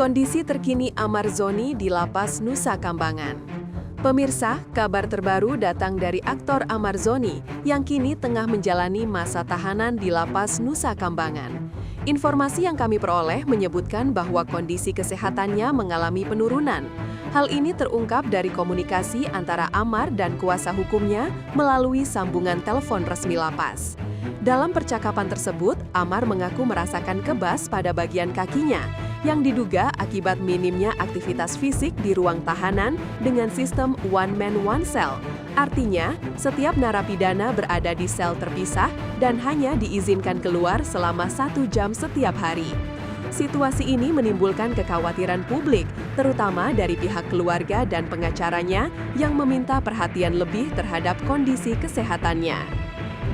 Kondisi terkini Amar Zoni di Lapas Nusa Kambangan. Pemirsa, kabar terbaru datang dari aktor Amar Zoni yang kini tengah menjalani masa tahanan di Lapas Nusa Kambangan. Informasi yang kami peroleh menyebutkan bahwa kondisi kesehatannya mengalami penurunan. Hal ini terungkap dari komunikasi antara Amar dan kuasa hukumnya melalui sambungan telepon resmi lapas. Dalam percakapan tersebut, Amar mengaku merasakan kebas pada bagian kakinya yang diduga akibat minimnya aktivitas fisik di ruang tahanan dengan sistem one man one cell. Artinya, setiap narapidana berada di sel terpisah dan hanya diizinkan keluar selama 1 jam setiap hari. Situasi ini menimbulkan kekhawatiran publik, terutama dari pihak keluarga dan pengacaranya yang meminta perhatian lebih terhadap kondisi kesehatannya.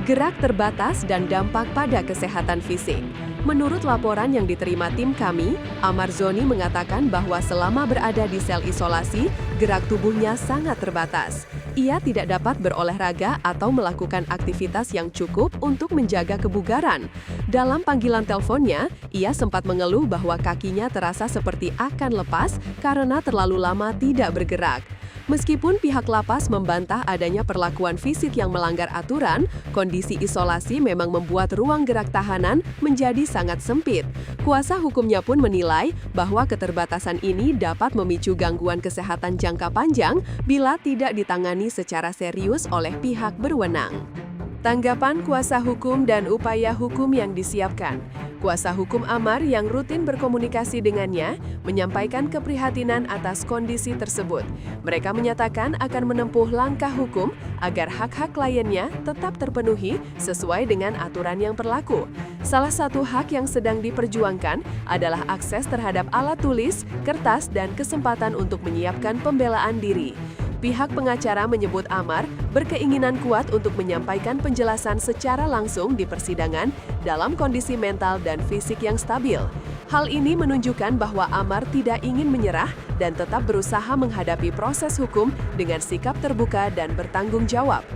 Gerak terbatas dan dampak pada kesehatan fisik. Menurut laporan yang diterima tim kami, Amar Zoni mengatakan bahwa selama berada di sel isolasi, gerak tubuhnya sangat terbatas. Ia tidak dapat berolahraga atau melakukan aktivitas yang cukup untuk menjaga kebugaran. Dalam panggilan teleponnya, ia sempat mengeluh bahwa kakinya terasa seperti akan lepas karena terlalu lama tidak bergerak. Meskipun pihak lapas membantah adanya perlakuan fisik yang melanggar aturan, kondisi isolasi memang membuat ruang gerak tahanan menjadi sangat sempit. Kuasa hukumnya pun menilai bahwa keterbatasan ini dapat memicu gangguan kesehatan jangka panjang bila tidak ditangani secara serius oleh pihak berwenang. Tanggapan kuasa hukum dan upaya hukum yang disiapkan. Kuasa hukum Amar yang rutin berkomunikasi dengannya menyampaikan keprihatinan atas kondisi tersebut. Mereka menyatakan akan menempuh langkah hukum agar hak-hak kliennya tetap terpenuhi sesuai dengan aturan yang berlaku. Salah satu hak yang sedang diperjuangkan adalah akses terhadap alat tulis, kertas, dan kesempatan untuk menyiapkan pembelaan diri. Pihak pengacara menyebut Amar berkeinginan kuat untuk menyampaikan penjelasan secara langsung di persidangan dalam kondisi mental dan fisik yang stabil. Hal ini menunjukkan bahwa Amar tidak ingin menyerah dan tetap berusaha menghadapi proses hukum dengan sikap terbuka dan bertanggung jawab.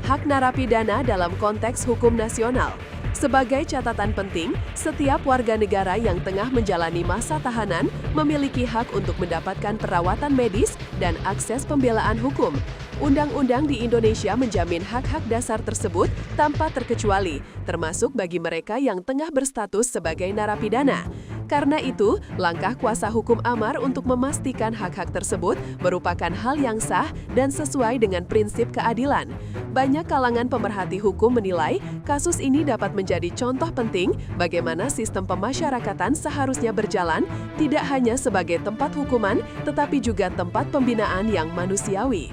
Hak narapidana dalam konteks hukum nasional. Sebagai catatan penting, setiap warga negara yang tengah menjalani masa tahanan memiliki hak untuk mendapatkan perawatan medis dan akses pembelaan hukum. Undang-undang di Indonesia menjamin hak-hak dasar tersebut tanpa terkecuali, termasuk bagi mereka yang tengah berstatus sebagai narapidana. Karena itu, langkah kuasa hukum Amar untuk memastikan hak-hak tersebut merupakan hal yang sah dan sesuai dengan prinsip keadilan. Banyak kalangan pemerhati hukum menilai kasus ini dapat menjadi contoh penting bagaimana sistem pemasyarakatan seharusnya berjalan tidak hanya sebagai tempat hukuman, tetapi juga tempat pembinaan yang manusiawi.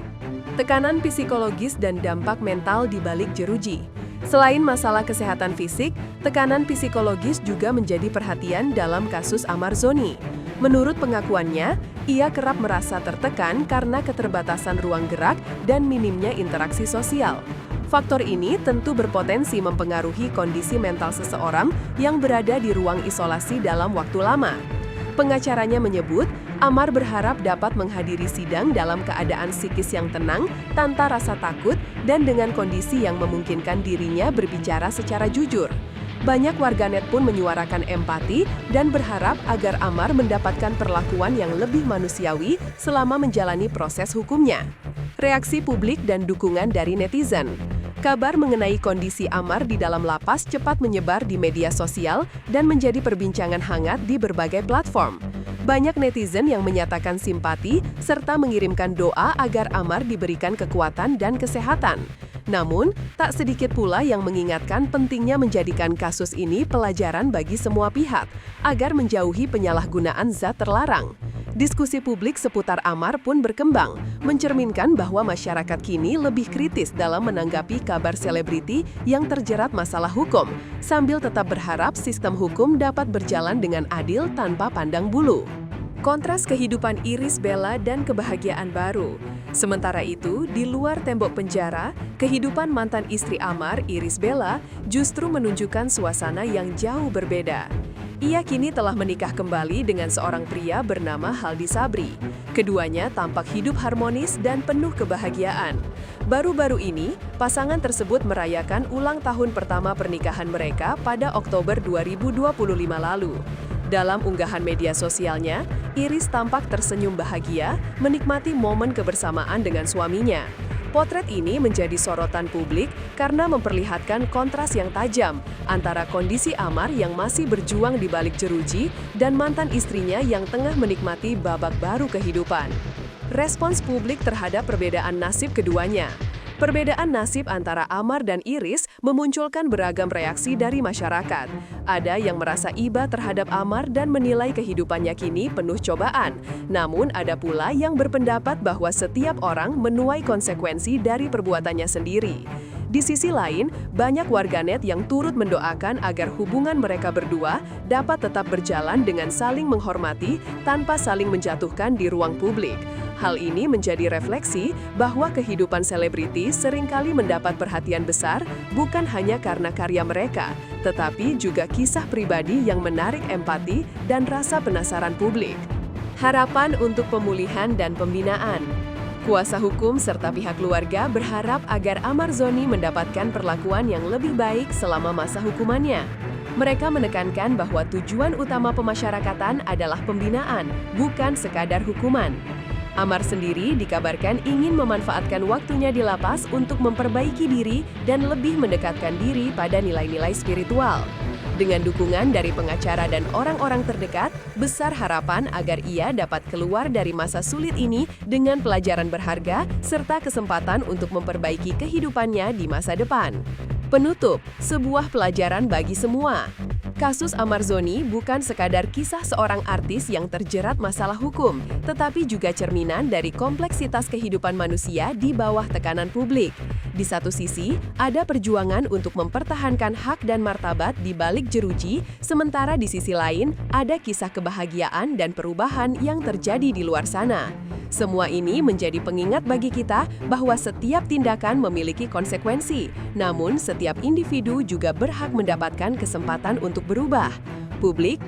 Tekanan psikologis dan dampak mental di balik jeruji. Selain masalah kesehatan fisik, tekanan psikologis juga menjadi perhatian dalam kasus Amar Zoni. Menurut pengakuannya, ia kerap merasa tertekan karena keterbatasan ruang gerak dan minimnya interaksi sosial. Faktor ini tentu berpotensi mempengaruhi kondisi mental seseorang yang berada di ruang isolasi dalam waktu lama. Pengacaranya menyebut, Amar berharap dapat menghadiri sidang dalam keadaan psikis yang tenang, tanpa rasa takut, dan dengan kondisi yang memungkinkan dirinya berbicara secara jujur. Banyak warganet pun menyuarakan empati dan berharap agar Amar mendapatkan perlakuan yang lebih manusiawi selama menjalani proses hukumnya. Reaksi publik dan dukungan dari netizen. Kabar mengenai kondisi Amar di dalam lapas cepat menyebar di media sosial dan menjadi perbincangan hangat di berbagai platform. Banyak netizen yang menyatakan simpati serta mengirimkan doa agar Amar diberikan kekuatan dan kesehatan. Namun, tak sedikit pula yang mengingatkan pentingnya menjadikan kasus ini pelajaran bagi semua pihak agar menjauhi penyalahgunaan zat terlarang. Diskusi publik seputar Amar pun berkembang, mencerminkan bahwa masyarakat kini lebih kritis dalam menanggapi kabar selebriti yang terjerat masalah hukum, sambil tetap berharap sistem hukum dapat berjalan dengan adil tanpa pandang bulu. Kontras kehidupan Iris Bella dan kebahagiaan baru. Sementara itu, di luar tembok penjara, kehidupan mantan istri Amar, Iris Bella, justru menunjukkan suasana yang jauh berbeda. Ia kini telah menikah kembali dengan seorang pria bernama Haldi Sabri. Keduanya tampak hidup harmonis dan penuh kebahagiaan. Baru-baru ini, pasangan tersebut merayakan ulang tahun pertama pernikahan mereka pada Oktober 2025 lalu. Dalam unggahan media sosialnya, Iris tampak tersenyum bahagia menikmati momen kebersamaan dengan suaminya. Potret ini menjadi sorotan publik karena memperlihatkan kontras yang tajam antara kondisi Amar yang masih berjuang di balik jeruji dan mantan istrinya yang tengah menikmati babak baru kehidupan. Respons publik terhadap perbedaan nasib keduanya. Perbedaan nasib antara Amar dan Iris memunculkan beragam reaksi dari masyarakat. Ada yang merasa iba terhadap Amar dan menilai kehidupannya kini penuh cobaan. Namun ada pula yang berpendapat bahwa setiap orang menuai konsekuensi dari perbuatannya sendiri. Di sisi lain, banyak warganet yang turut mendoakan agar hubungan mereka berdua dapat tetap berjalan dengan saling menghormati tanpa saling menjatuhkan di ruang publik. Hal ini menjadi refleksi bahwa kehidupan selebriti seringkali mendapat perhatian besar bukan hanya karena karya mereka, tetapi juga kisah pribadi yang menarik empati dan rasa penasaran publik. Harapan untuk pemulihan dan pembinaan. Kuasa hukum serta pihak keluarga berharap agar Amar Zoni mendapatkan perlakuan yang lebih baik selama masa hukumannya. Mereka menekankan bahwa tujuan utama pemasyarakatan adalah pembinaan, bukan sekadar hukuman. Amar sendiri dikabarkan ingin memanfaatkan waktunya di lapas untuk memperbaiki diri dan lebih mendekatkan diri pada nilai-nilai spiritual. Dengan dukungan dari pengacara dan orang-orang terdekat, besar harapan agar ia dapat keluar dari masa sulit ini dengan pelajaran berharga serta kesempatan untuk memperbaiki kehidupannya di masa depan. Penutup, sebuah pelajaran bagi semua. Kasus Amar Zoni bukan sekadar kisah seorang artis yang terjerat masalah hukum, tetapi juga cerminan dari kompleksitas kehidupan manusia di bawah tekanan publik. Di satu sisi, ada perjuangan untuk mempertahankan hak dan martabat di balik jeruji, sementara di sisi lain, ada kisah kebahagiaan dan perubahan yang terjadi di luar sana. Semua ini menjadi pengingat bagi kita bahwa setiap tindakan memiliki konsekuensi, namun setiap individu juga berhak mendapatkan kesempatan untuk berubah. Publik